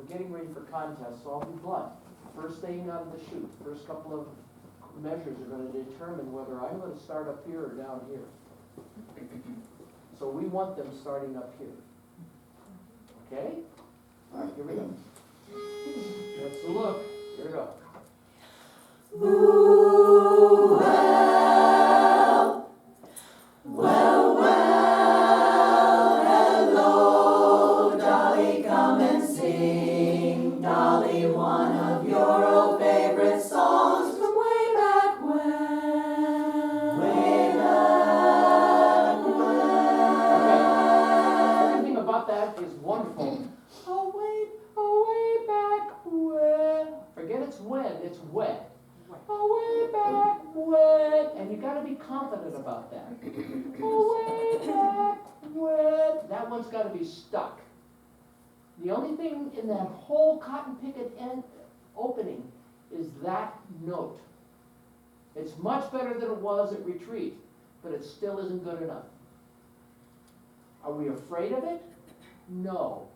getting ready for contests, so I'll be blunt. First thing out of the chute, first couple of measures are going to determine whether I'm going to start up here or down here. So we want them starting up here. Okay? All right, here we go. That's the look. Here we go. Ooh, well, well, well, hello, Dolly, come and sing, Dolly, one of your old favorite songs from way back when, way back when. Okay, everything about that is wonderful. Oh, way back when. Forget it's when, it's when. Oh, way back when, and you got to be confident about that. Oh, way back when, that one's got to be stuck. The only thing in that whole cotton picket end opening is that note. It's much better than it was at retreat, but it still isn't good enough. Are we afraid of it? No.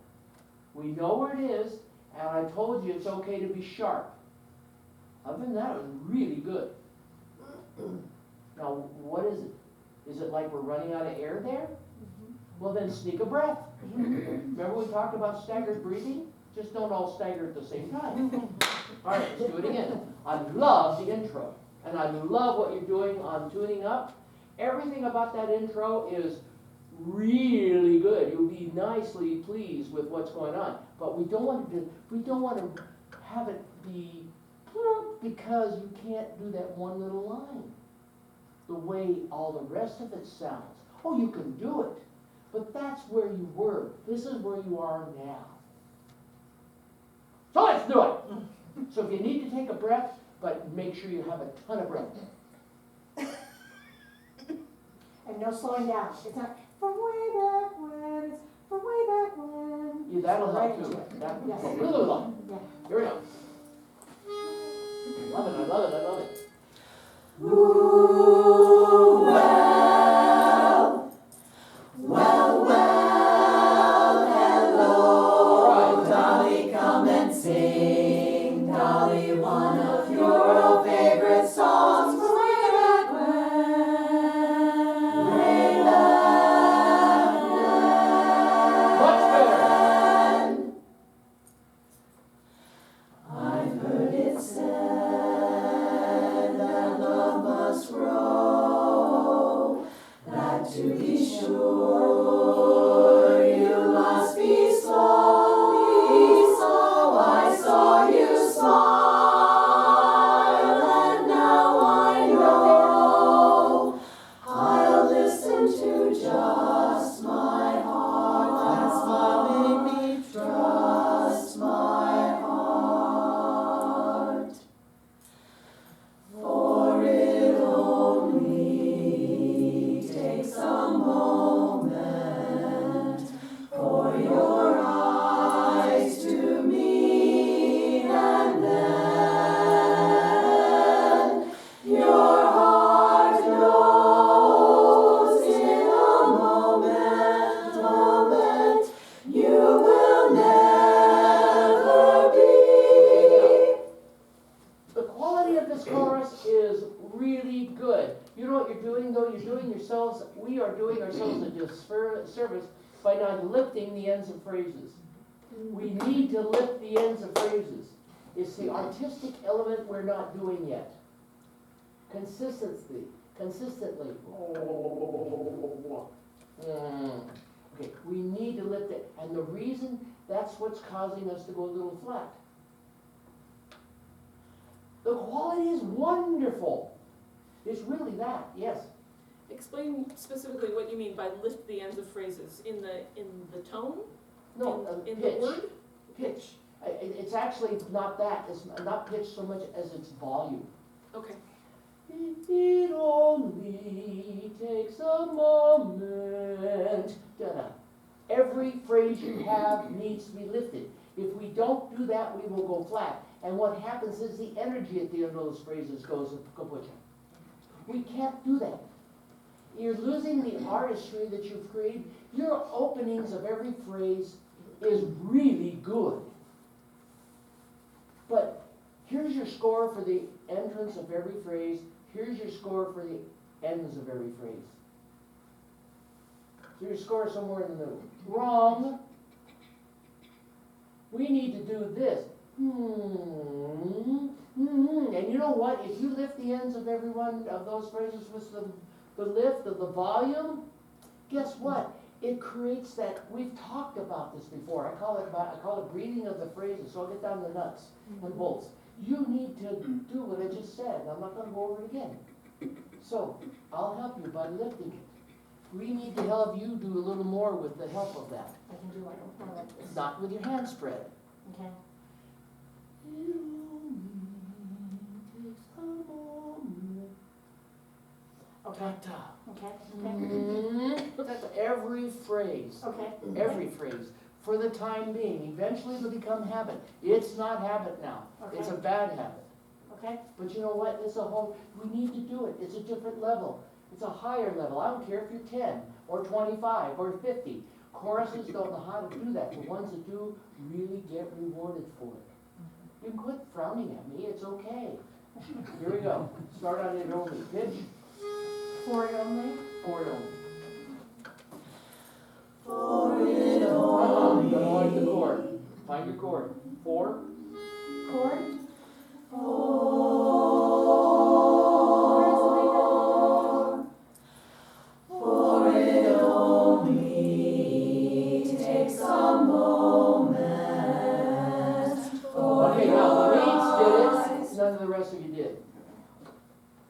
We know where it is, and I told you it's okay to be sharp. Other than that, it was really good. Now, what is it? Is it like we're running out of air there? Well, then sneak a breath. Remember we talked about staggered breathing? Just don't all stagger at the same time. All right, let's do it again. I love the intro, and I love what you're doing on tuning up. Everything about that intro is really good. You'll be nicely pleased with what's going on. But we don't want to have it be because you can't do that one little line the way all the rest of it sounds. Oh, you can do it, but that's where you were. This is where you are now. So let's do it. So if you need to take a breath, but make sure you have a ton of breath. And no slowing down. It's not from way back when, it's from way back when. Yeah, that'll Right help into too. it. That, Yes. yeah. Yeah. Here we go. Love it, I love it, I love it. Ooh, well, well, well, hello, Dolly, come and sing, Dolly, one of your old favorite songs from way back when, way back when. I've heard it said that love must grow, that to be sure you must be slow, I saw you smile, and now I know I'll listen to just my heart, that smile made me trust my heart. For it only takes a moment for your eyes to meet, and then your heart knows in a moment you will never be. The quality of this chorus is really good. You know what you're doing though? You're doing yourselves, we are doing ourselves a disservice by not lifting the ends of phrases. We need to lift the ends of phrases. It's the artistic element we're not doing yet. Consistently. Okay, we need to lift it. And the reason, that's what's causing us to go a little flat. The quality is wonderful. It's really that, yes. Explain specifically what you mean by lift the ends of phrases. In the tone? No, in pitch. the word? Pitch. It's actually not that. It's not pitch so much as it's volume. Okay. It only takes a moment. Da-da. Every phrase you have needs to be lifted. If we don't do that, we will go flat. And what happens is the energy at the end of those phrases goes kaput. We can't do that. You're losing the artistry that you've created. Your openings of every phrase is really good. here's your score for the entrance of every phrase, here's your score for the ends of every phrase. So your score is somewhere in the middle. Wrong. We need to do this. And you know what? If you lift the ends of every one of those phrases with the lift of the volume, guess what? It creates that, we've talked about this before, I call it breathing of the phrases, so I'll get down to the nuts and bolts. You need to do what I just said, I'm not gonna go over it again. So, I'll help you by lifting it. We need to help you do a little more with the help of that. I can do like this. Not with your hand spread. Okay. Okay. Okay. That's every phrase. Okay. Every phrase, for the time being. Eventually it'll become habit. It's not habit now. It's a Okay. bad habit. Okay. But you know what? It's a whole, we need to do it. It's a different level. It's a higher level. I don't care if you're 10 or 25 or 50. Choruses don't know how to do that. The ones that do really get rewarded for it. You can quit frowning at me. It's okay. Here we go. Start on it only. Pitch. For it only. For it only. For it Don't like the chord. Find your chord. Four. Chord. For it only takes a moment. Okay, now the Reeds did it. None of the rest of you did.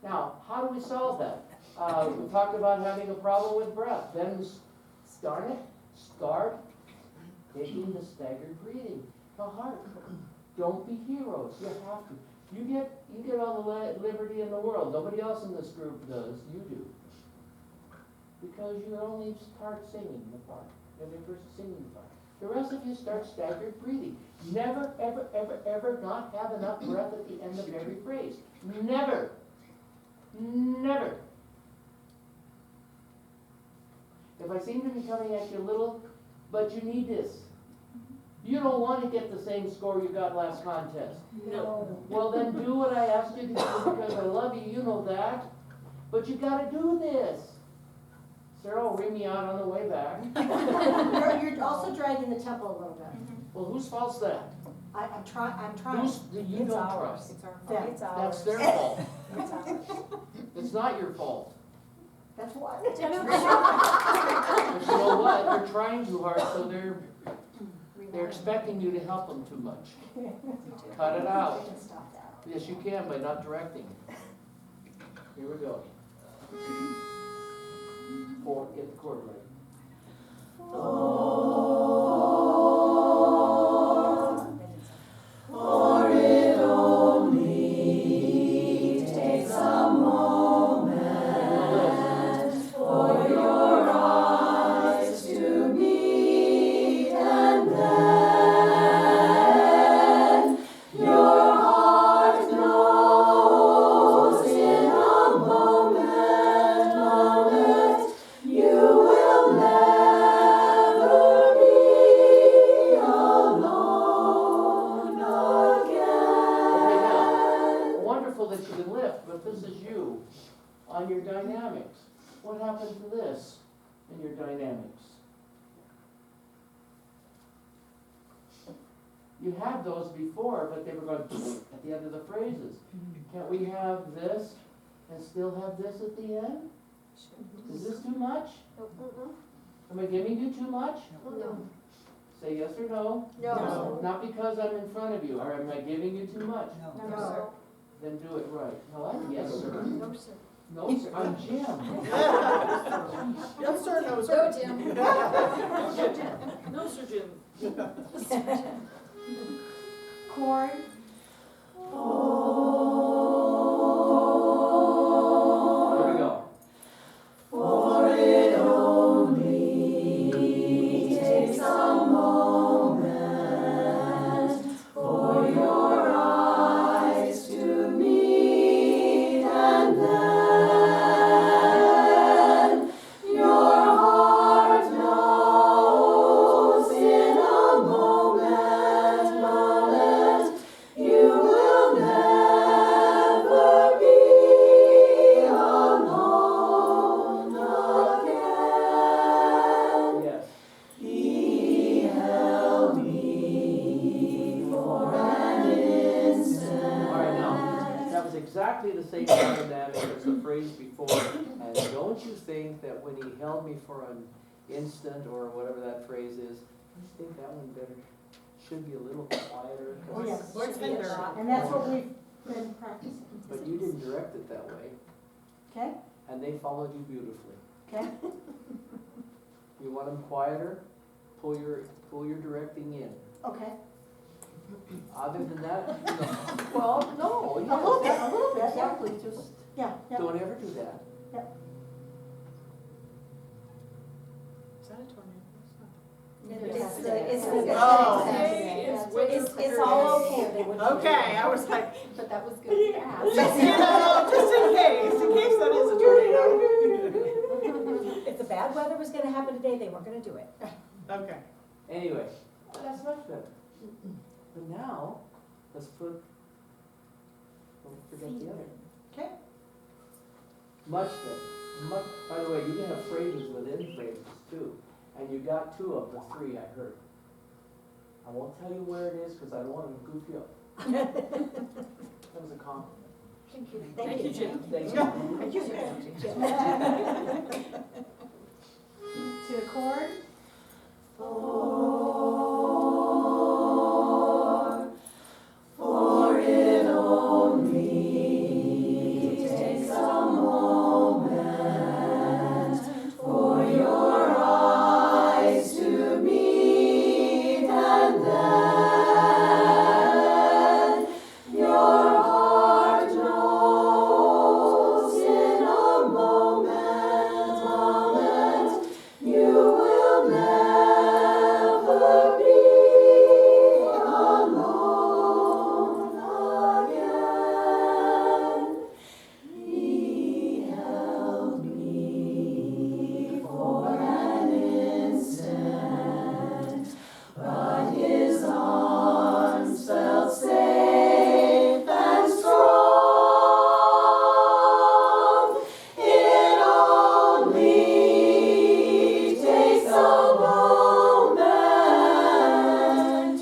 Now, how do we solve that? We talked about having a problem with breath. Then, start taking the staggered breathing. The heart. Don't be heroes. You have to. You get all the liberty in the world. Nobody else in this group does. You do. Because you only start singing the part. Every person singing the part. The rest of you start staggered breathing. Never, ever, ever, ever not have enough breath at the end of every phrase. Never. Never. If I seem to be coming at you a little, but you need this. You don't want to get the same score you got last contest. No. Well, then do what I asked you to do because I love you, you know that. But you gotta do this. Sarah will ring me out on the way back. You're also dragging the tempo a little bit. Well, whose fault's that? I'm trying. Who's, that you don't trust? Them. That's their fault. It's ours. It's not your fault. That's what. But you know what? They're trying too hard, so they're expecting you to help them too much. Cut it out. We can stop that. Yes, you can by not directing. Here we go. Four, get the chord right. For it only takes a moment for your eyes to meet, and then your heart knows in a moment you will never be alone Okay, now, again. wonderful that you can lift, but this is you on your dynamics. What happened to this in your dynamics? You had those before, but they were going at the end of the phrases. Can't we have this and still have this at the end? Is this too much? Am I giving you too much? No. Say yes or no. No. Not because I'm in front of you, or am I giving you too much? No. Then do it right. No, I'm yes, sir. No, sir. No, sir, I'm Jim. Yes, sir, no, Go, sir. Jim. No, Sir Jim. Chord. Here we go. For it only takes a moment for your eyes to meet, and then your heart knows in a moment exactly the same dynamic as the phrase before. And don't you think that when he held me for an instant, or whatever that phrase is, I think that one better, should be a little quieter? 'Cause- Oh, yes. Lord Tender. And that's what we've been practicing. But you didn't direct it that way, Okay, and they followed you beautifully. okay, You want them quieter, pull your directing in. okay. Other than that, no. Well, no, A little bit, yeah, a little bit, yeah, exactly, just yeah, yeah. don't ever do that. Is that a tornado? It's It's the- the- Oh. It's all okay. They wouldn't do Okay, it. I was like, But that was good. just, just in case that is a tornado. If the bad weather was gonna happen today, they weren't gonna do it. Okay. Anyway, that's much better. But now, let's put, don't forget the other. Okay. Much better. By the way, you can have phrases within phrases too. And you got two of the three I heard. I won't tell you where it is because I don't want to goof you up. That was a compliment. Thank you. Thank you, Jim. Thank you. Thank you. To the chord. For it only takes a moment for your eyes to meet, and then your heart knows in a moment you will never be alone again. He held me for an instant, but his arms felt safe and strong. It only takes a moment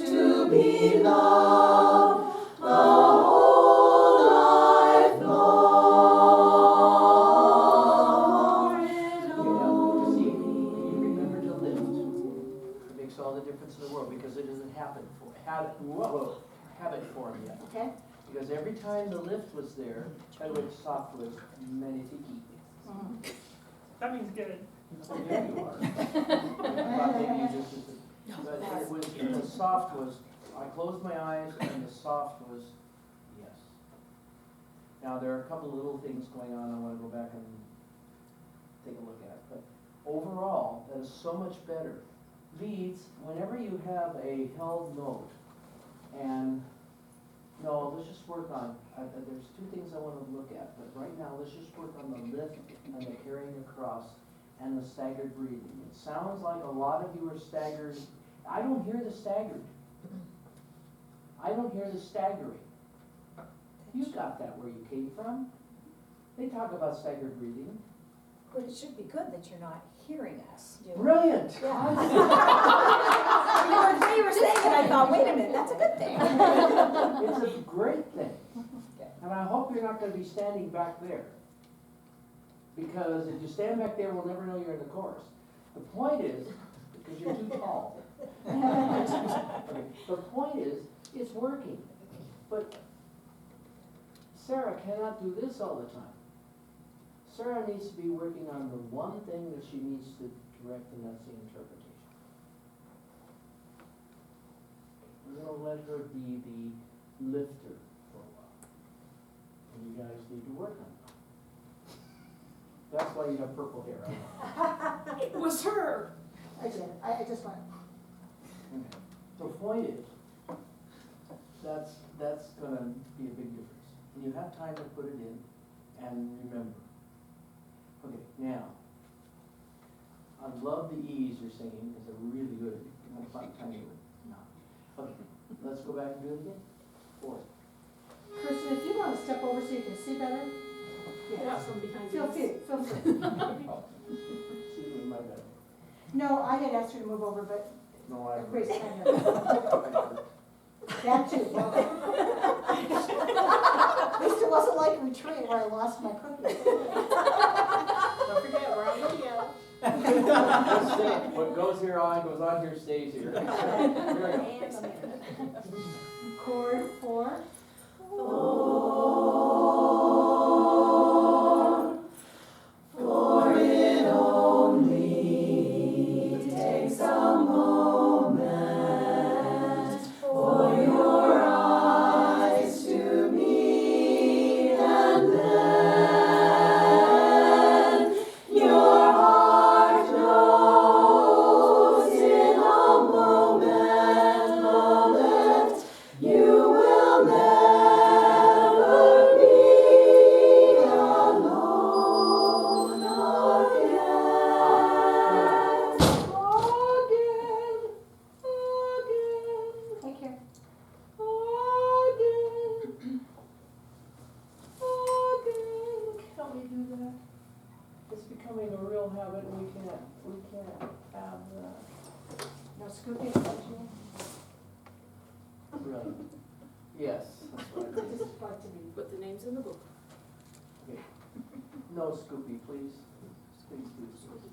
to be loved the whole life long. You remember to lift. It makes all the difference in the world because it doesn't habit form yet. Okay. Because every time the lift was there, by the way, soft was manitiki. That means good. Oh, yeah, you are. I thought maybe this is but the soft was, I closed my eyes and the soft was yes. Now, there are a couple of little things going on I want to go back and take a look at, but overall, that is so much better. Leads, whenever you have a held note, and no, let's just work on, there's two things I want to look at, but right now, let's just work on the lift and the carrying across and the staggered breathing. It sounds like a lot of you are staggered. I don't hear the staggered. I don't hear the staggering. You got that where you came from. They talk about staggered breathing. But it should be good that you're not hearing us. Brilliant. Yeah. When you were saying it, I thought, wait a minute, that's a good thing. It's a great thing. Okay. And I hope you're not going to be standing back there. Because if you stand back there, we'll never know you're in the chorus. The point is, because you're too tall. Okay. The point is, it's working. But Sarah cannot do this all the time. Sarah needs to be working on the one thing that she needs to direct, and that's the interpretation. We're going to let her be the lifter for a while. And you guys need to work on that. That's why you have purple hair. It was her. I did, I just went. Okay. The point is, that's gonna be a big difference. And you have time to put it in and remember. Okay, now, I love the E's you're singing, because they're really good. I'm not telling you not. Okay, let's go back and do it again. 4. Kristen, if you want to step over so you can see better. Get out from behind Feel you. free, feel free. Excuse me, my bad. No, I had asked her to move over, but No, I. everybody's kind of, that too. Mr. wasn't like a retreat where I lost my cookies. Don't forget, we're on video. Just say, what goes here stays here. Here we go. Chord 4. For it only takes a moment for your eyes to meet, and then your heart knows in a moment you will never be alone again. Take care. Can't we do that? It's becoming a real habit, and we can't have that. No scooping, touching. Really? Yes, that's what I mean. Just like to be. Put the names in the book. No Scoopy, please. Please do Scoopy.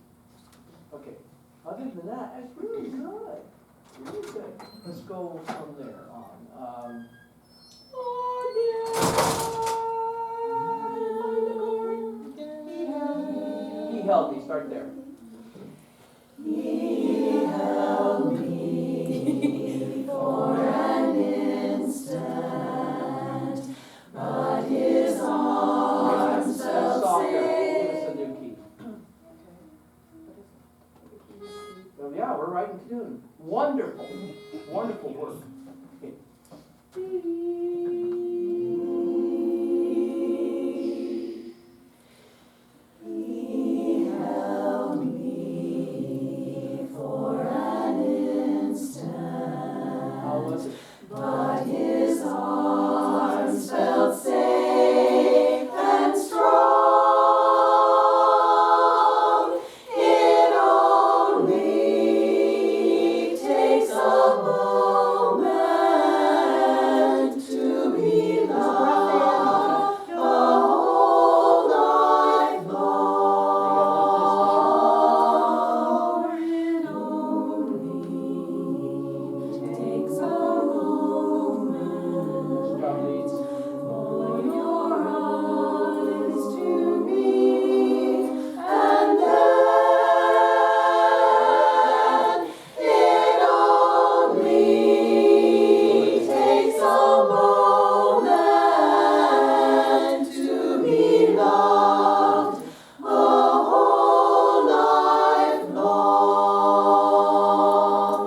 Okay, other than that, that's really good. Really good. Let's go from there on. He held me, start there. He held me for an instant, but his arms felt Softer, give safe. us a new key. Oh, yeah, we're right in tune. Wonderful, wonderful work. Okay. He held me for an instant, How was it? but his arms felt safe and strong. It only takes a moment to be loved the whole night long. It only takes a moment Job leads. for your eyes to meet, and then it only takes a moment to be loved a whole night long.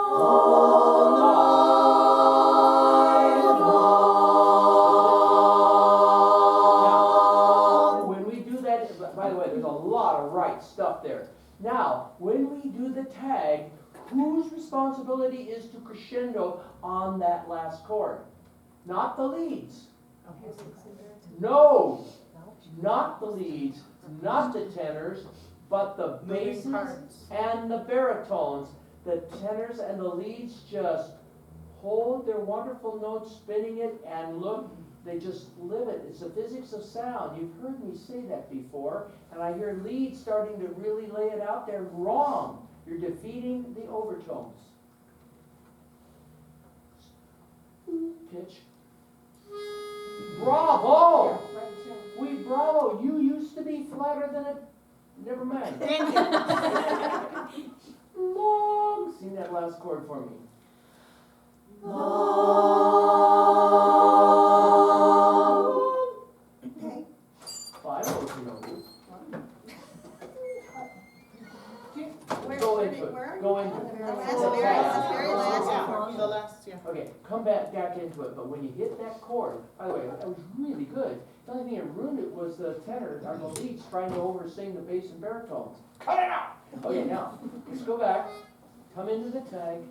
Whole night long. Now, when we do that, by the way, there's a lot of right stuff there. Now, when we do the tag, whose responsibility is to crescendo on that last chord? Not the leads. No, not the leads, not the tenors, but the basses and the baritones. The tenors and the leads just hold their wonderful notes, spinning it, and look, they just live it. It's the physics of sound. You've heard me say that before, and I hear leads starting to really lay it out there. Wrong. You're defeating the overtones. Pitch. Bravo! Right in tune. We bravo. You used to be flatter than it. Never mind. Long. Sing that last chord for me. Okay. Five notes, you know. Where- Go where into did- where are it. you? Go into it. The That's last, the very very last, very last, Yeah. yeah, the last, yeah. Okay, come back into it, but when you hit that chord, by the way, that was really good. The only thing that ruined it was the tenor, or the leads, trying to oversing the bass and baritones. Cut it out! Okay, now, let's go back, come into the tag,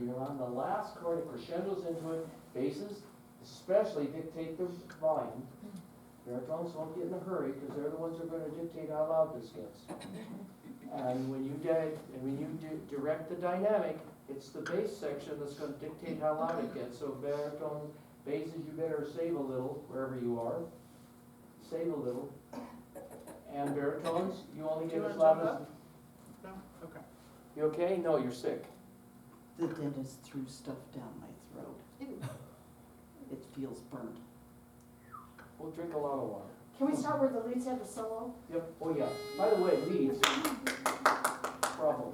you're on the last chord, it crescendos into it, basses especially dictate the volume. Baritones won't get in a hurry, because they're the ones that are gonna dictate how loud this gets. And when you direct the dynamic, it's the bass section that's gonna dictate how loud it gets, so baritone, Basses, you better save a little wherever you are. Save a little. And baritones, you only Do get you as wanna loud jump as. No? Okay. You okay? No, you're sick. The dentist threw stuff down my throat. It feels burnt. We'll drink a lot of water. Can we start where the leads have the solo? Yep, oh yeah. By the way, leads. Bravo.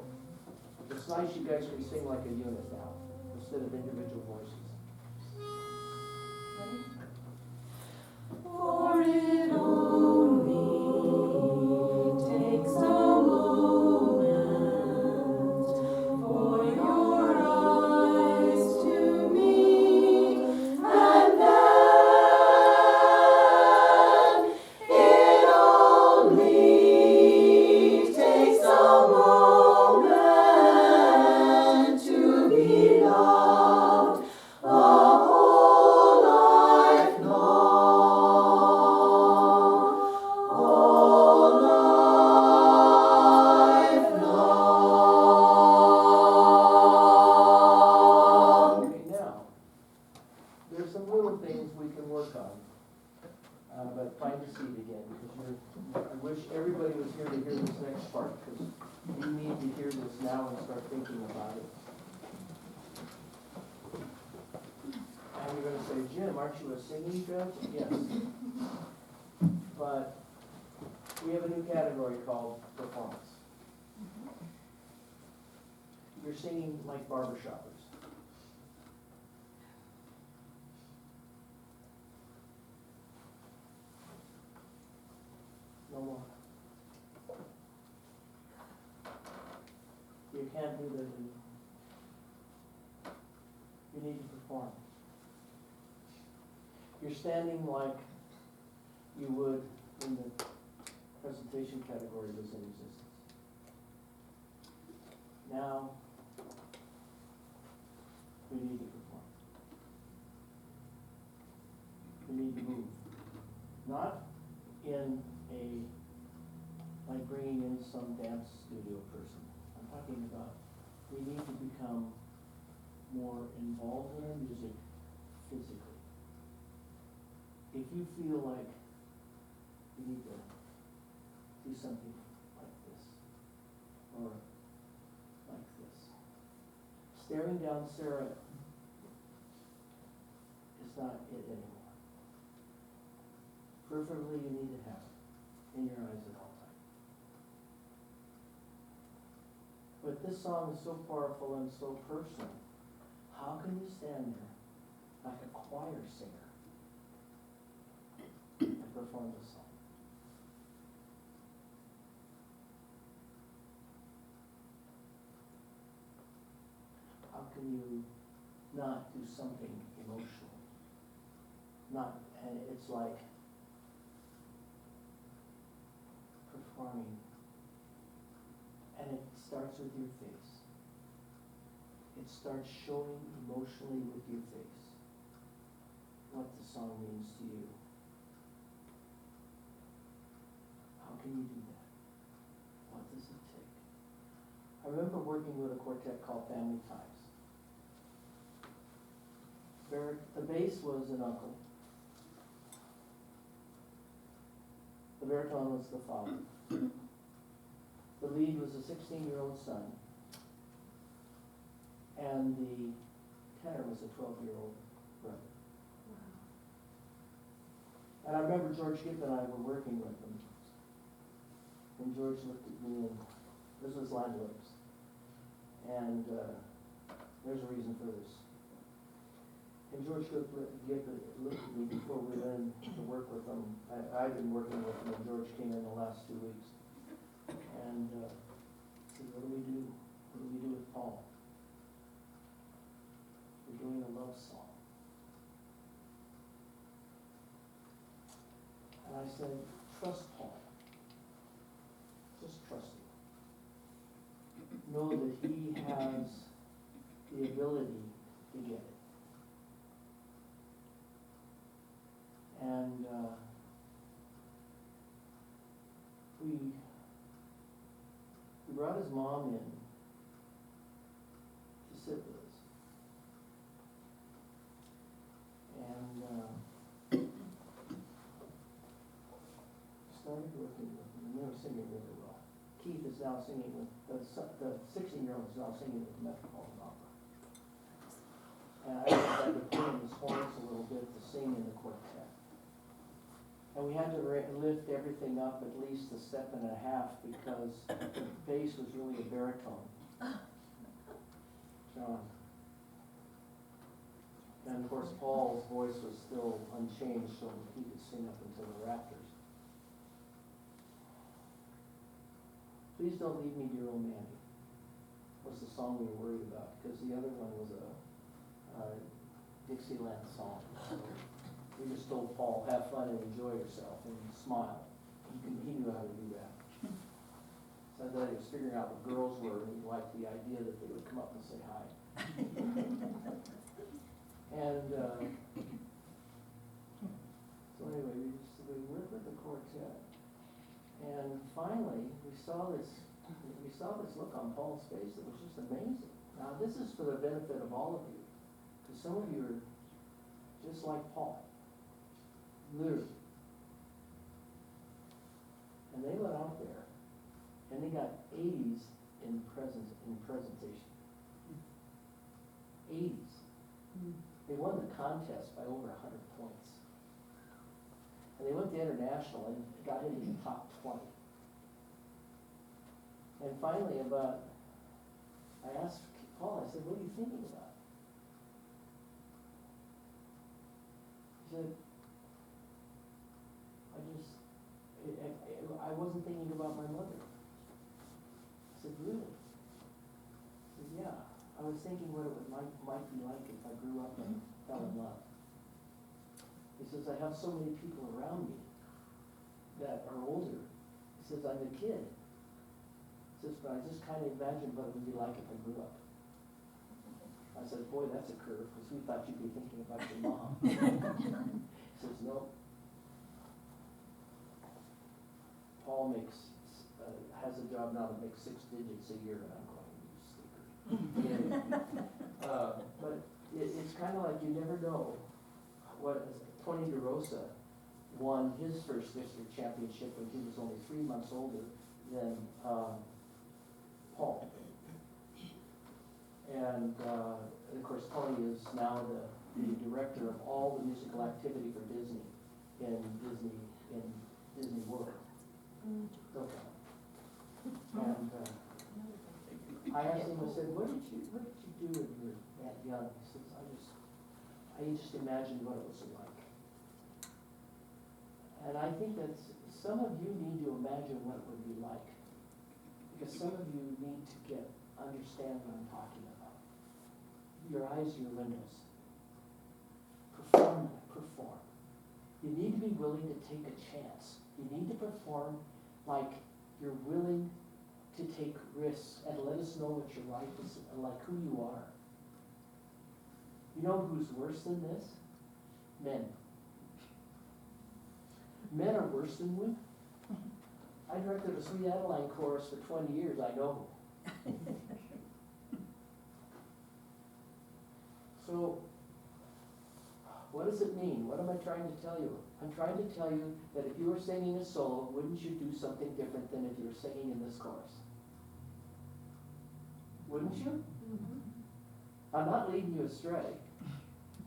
It's nice you guys can sing like a unit now, instead of individual voices. For it only takes a moment for your eyes to meet, and then it only takes a moment to be loved a whole life long, whole life long. Okay, now, there's some little things we can work on, but find your seat again, because I wish everybody was here to hear this next part, because you need to hear this now and start thinking about it. And you're gonna say, Jim, aren't you a singing judge? Yes. But we have a new category called performance. You're singing like barber shoppers. No more. You can't do that anymore. You need to perform. You're standing like you would when the presentation category was in existence. Now, we need to perform. We need to move. Not in like bringing in some dance studio person. I'm talking about, we need to become more involved in our music physically. If you feel like you need to do something like this, or like this, staring down Sarah is not it anymore. Preferably you need to have it in your eyes at all times. But this song is so powerful and so personal. How can you stand there like a choir singer and perform this song? How can you not do something emotional? Not, and it's like performing, and it starts with your face. It starts showing emotionally with your face what the song means to you. How can you do that? What does it take? I remember working with a quartet called Family Ties. The bass was an uncle. The baritone was the father. The lead was a 16-year-old son. And the tenor was a 12-year-old brother. And I remember George Gibb and I were working with them. And George looked at me and, this was Land Lips. And there's a reason for this. And George Gibb looked at me before we went in to work with them. I'd been working with him, and George came in the last 2 weeks. And said, what do we do? What do we do with Paul? We're doing a love song. And I said, trust Paul. Just trust him. Know that he has the ability to get it. And we brought his mom in to sit with us. And now singing with, the 16-year-old is now singing with the Metropolitan Opera. And I just had to put in his horns a little bit to sing in the quartet. And we had to lift everything up at least a step and a half because the bass was really a baritone. John. And of course, Paul's voice was still unchanged, so he could sing up into the rafters. Please Don't Leave Me, Dear Old Mammy was the song we were worried about, because the other one was a Dixieland song. So we just told Paul, have fun and enjoy yourself and smile. He knew how to do that. So I thought he was figuring out what girls were, and he liked the idea that they would come up and say hi. And so anyway, we worked with the quartet. And finally, we saw this look on Paul's face that was just amazing. Now, this is for the benefit of all of you, because some of you are just like Paul, literally. And they went out there, and they got 80s in presentation. 80s. They won the contest by over 100 points. And they went to international and got into the top 20. And finally, I asked Paul, I said, what are you thinking about? He said, I wasn't thinking about my mother. I said, really? He said, yeah. I was thinking what it might be like if I grew up and fell in love. He says, I have so many people around me that are older. He says, I'm a kid. He says, but I just kind of imagined what it would be like if I grew up. I said, boy, that's a curve, because we thought you'd be thinking about your mom. He says, no. Paul has a job now that makes 6 digits a year, and I'm going, you sleeper. But it's kind of like you never know. Tony DeRosa won his first district championship when he was only 3 months older than Paul. And of course, Tony is now the director of all the musical activity for Disney in Disney World. Okay. And I asked him, I said, what did you do when you were that young? He says, I just imagined what it was like. And I think that some of you need to imagine what it would be like. Because some of you need to understand what I'm talking about. Your eyes are your windows. Perform. You need to be willing to take a chance. You need to perform like you're willing to take risks and let us know what your life is like, who you are. You know who's worse than this? Men. Men are worse than women. I directed a Sweet Adeline chorus for 20 years, I know. So, what does it mean? What am I trying to tell you? I'm trying to tell you that if you were singing a solo, wouldn't you do something different than if you were singing in this chorus? Wouldn't you? Mm-hmm. I'm not leading you astray.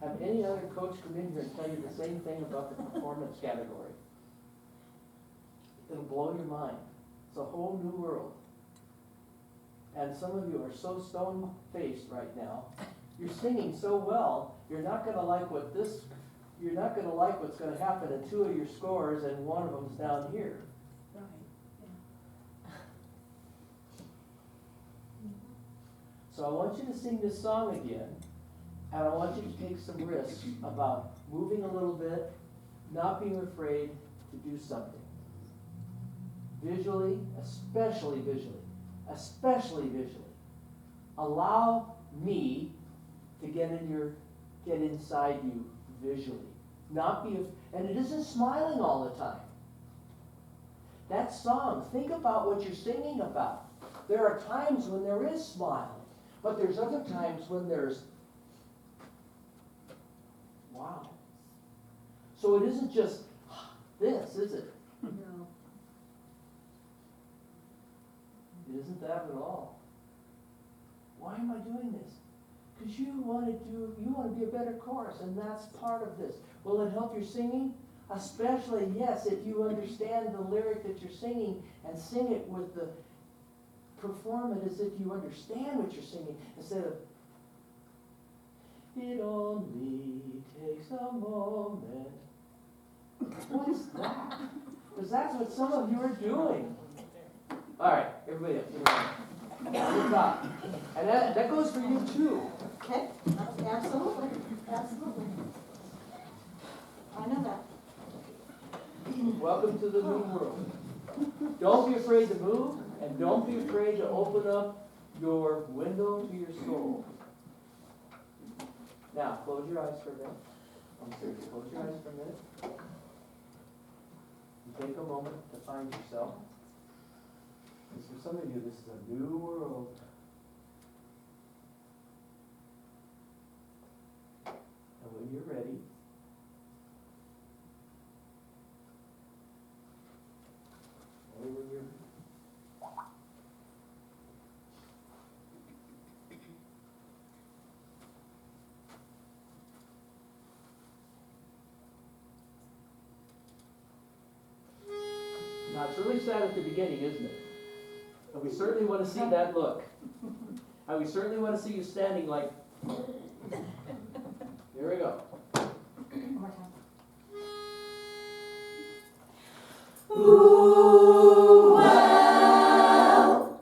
Have any other coach come in here and tell you the same thing about the performance category? It'll blow your mind. It's a whole new world. And some of you are so stone-faced right now. You're singing so well, you're not going to like what's going to happen in 2 of your scores, and one of them's down here. Right, So I want you to sing this song again, and I want you to take some risks about moving a little bit, not being afraid to do something. Visually, especially visually. Allow me to get inside you visually. And it isn't smiling all the time. That song, think about what you're singing about. There are times when there is smiling, but there's other times when there's wow. So it isn't just this, is it? no. wanna be a better chorus, and that's part of this. Will it help your singing? Especially, yes, if you understand the lyric that you're singing and sing it with the, perform it as if you understand what you're singing, instead of, it only takes a moment. What's that? Because that's what some of you are doing. All right, everybody up, good job. And that goes for you too. Okay, absolutely, absolutely. I know that. Welcome to the new world. Don't be afraid to move, and don't be afraid to open up your window to your soul. Now, close your eyes for a minute. I'm serious, close your eyes for a minute. And take a moment to find yourself. Because for some of you, this is a new world. And when you're ready, only when you're Now, it's really sad at the beginning, isn't it? And we certainly want to see that look. And we certainly want to see you standing like, here we go. One more time. Ooh, well,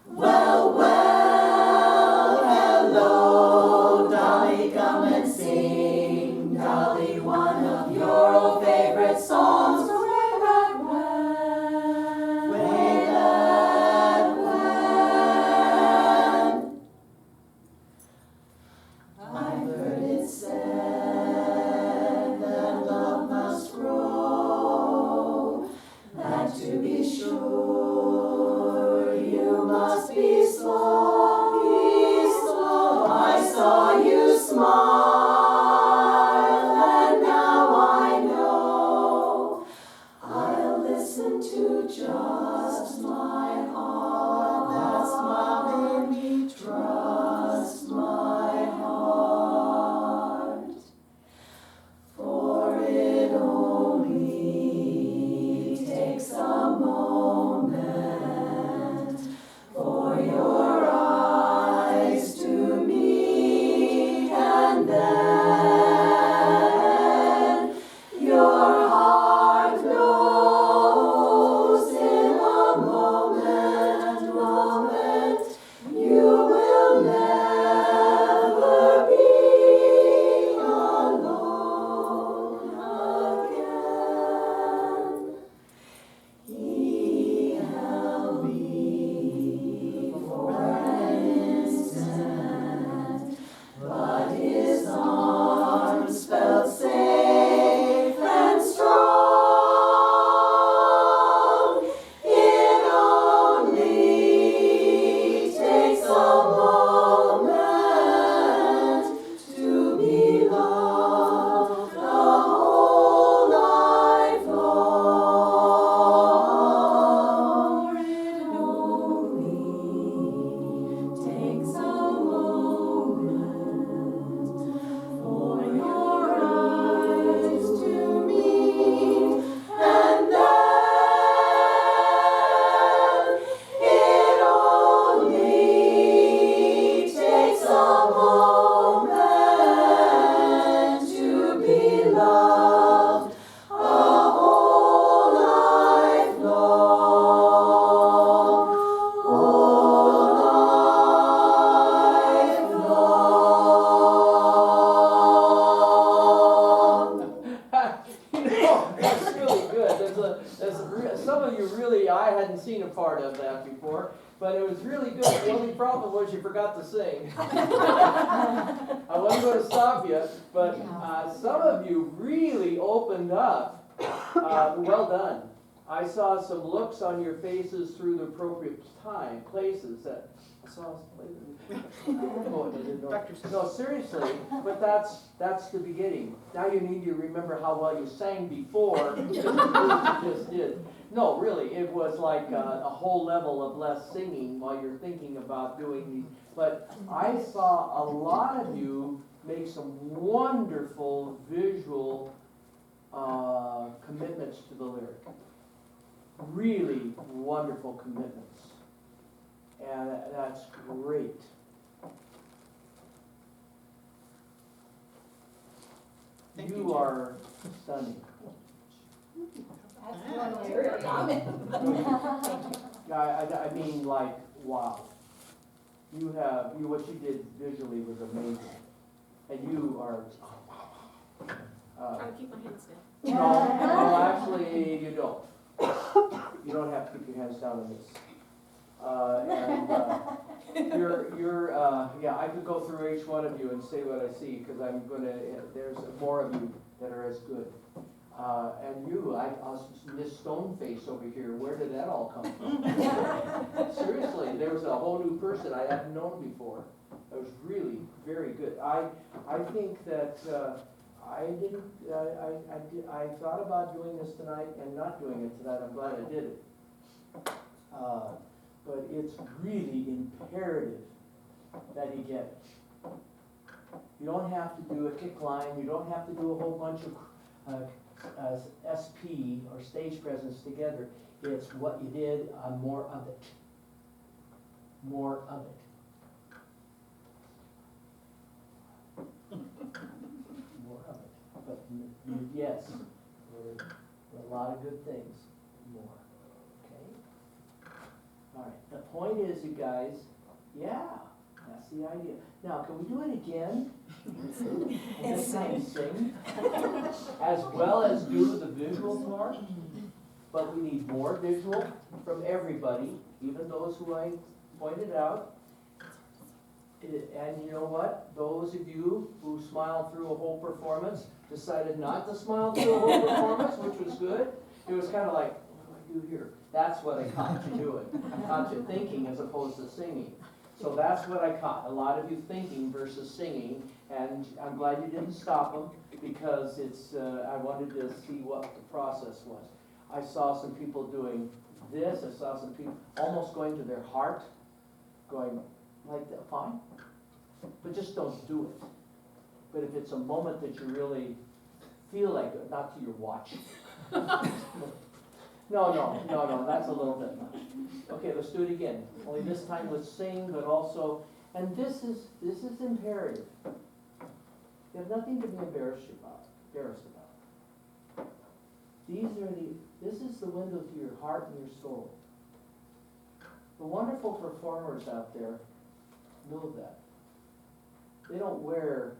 well, well, hello, Dolly, come and sing, Dolly, one of your old favorite songs. Way back when, way back when. I've heard it said that love must grow, that to be sure you must be slow, be slow. I saw you smile, and now I know I'll listen to just my heart. That smile made me trust my heart. For it only takes a moment for your eyes to meet, and then your heart knows in a moment, you will never be alone again. He held me for an instant, but his arms felt safe and strong. It only takes a moment to be loved a whole life long. It only takes a moment for your eyes to meet, and then it only takes a moment to be loved a whole life long, whole life long. You know, that's really good. Some of you really, I hadn't seen a part of that before, but it was really good. The only problem was you forgot to sing. I wasn't going to stop you, but some of you really opened up. Well done. I saw some looks on your faces through the appropriate places that I saw. No, seriously, but that's the beginning. Now you need to remember how well you sang before, you just did. No, really, it was like a whole level of less singing while you're thinking about doing these But I saw a lot of you make some wonderful visual commitments to the lyric. Really wonderful commitments. And that's great. Thank you, You Jim. are stunning. That's one way of comment. I mean, like, wow. What you did visually was amazing. And you are, Trying to keep my hands down. no, actually, you don't. You don't have to keep your hands down on this. Yeah, I could go through each one of you and say what I see, because there's more of you that are as good. And you, Miss Stoneface over here, where did that all come from? Seriously, there was a whole new person I hadn't known before. That was really very good. I think that, I thought about doing this tonight and not doing it tonight. I'm glad I did it. But it's really imperative that you get it. You don't have to do a kick line, you don't have to do a whole bunch of SP or stage presence together. It's what you did, more of it. More of it. More of it. But yes, there are a lot of good things. More. Okay? All right. The point is, you guys, yeah, that's the idea. Now, can we do it again? And this time sing, as well as do the visual part, but we need more visual from everybody, even those who I pointed out. And you know what? Those of you who smiled through a whole performance decided not to smile through a whole performance, which was good. It was kind of like, what do I do here? That's what I caught you doing. I caught you thinking as opposed to singing. So that's what I caught, a lot of you thinking versus singing, and I'm glad you didn't stop them, because I wanted to see what the process was. I saw some people doing this, I saw some people almost going to their heart, going like that, fine, but just don't do it. But if it's a moment that you really feel like it, not to your watch. No, that's a little bit much. Okay, let's do it again. Only this time let's sing, but also, and this is imperative. You have nothing to be embarrassed about. This is the window to your heart and your soul. The wonderful performers out there know that. They don't wear,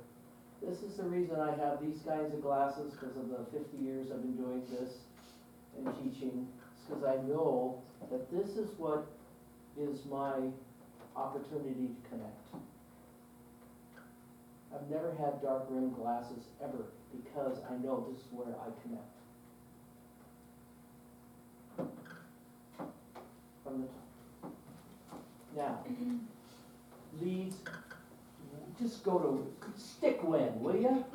this is the reason I have these kinds of glasses, because of the 50 years I've been doing this and teaching, because I know that this is what is my opportunity to connect. I've never had dark rimmed glasses ever, because I know this is where I connect. From the top. Now, leads, just go to, stick when, will you?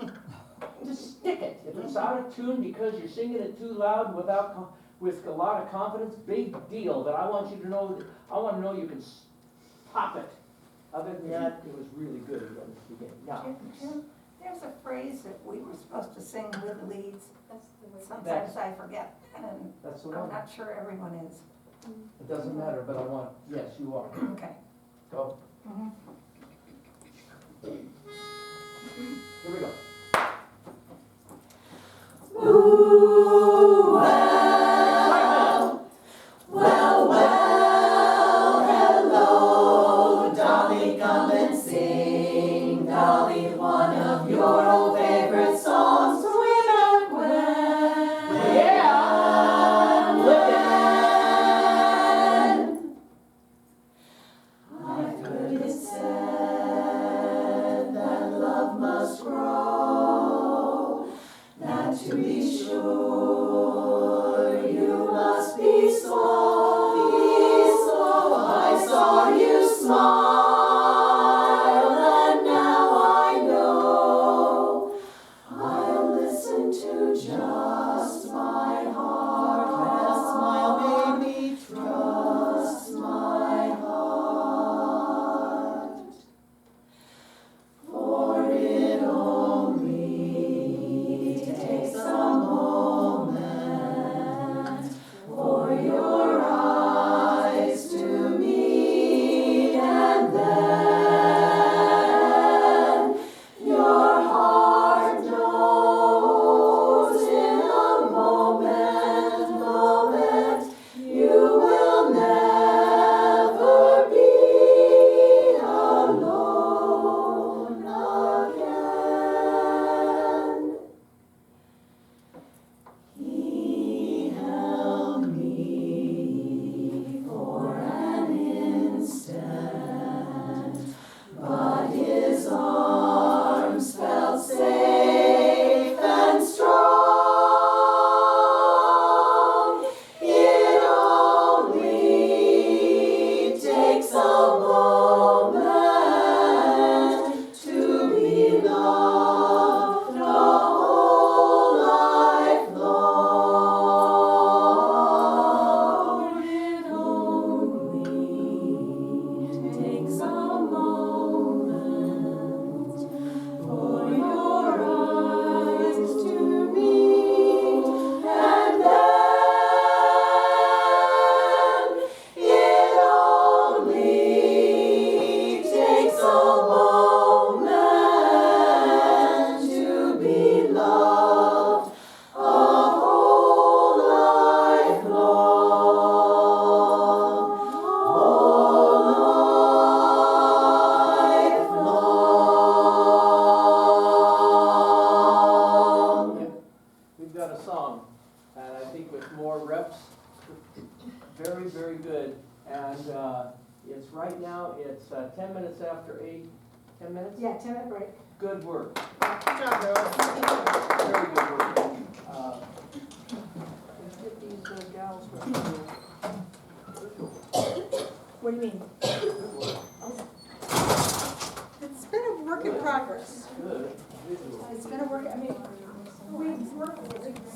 Just stick it. If it's out of tune because you're singing it too loud with a lot of confidence, big deal. But I want you to know, I want to know you can pop it. Other than that, it was really good at the beginning. Now, Jim, there's a phrase that we were supposed to sing with leads. That's the way. Sometimes I forget, and that's the I'm one. not sure everyone is. It doesn't matter, but I want, yes, you are. Okay. Go. Mhm. Here we go. Ooh, well, hello, Dolly, come and sing, Dolly, one of your old favorite songs, way back when. Yeah! Lift it. I've heard it said that love must grow, that to be sure you must be slow, I saw you smile, and now I know I'll listen to just my heart. That smile made me trust my heart. more reps. Very, very good. And it's right now, it's 10 minutes after 8. 10 minutes? Yeah, 10-minute break. Good work. Good job, girls. Very good work. Let's get these gals for What do you mean? It's been a work in progress. Good visual. It's gonna work, I mean,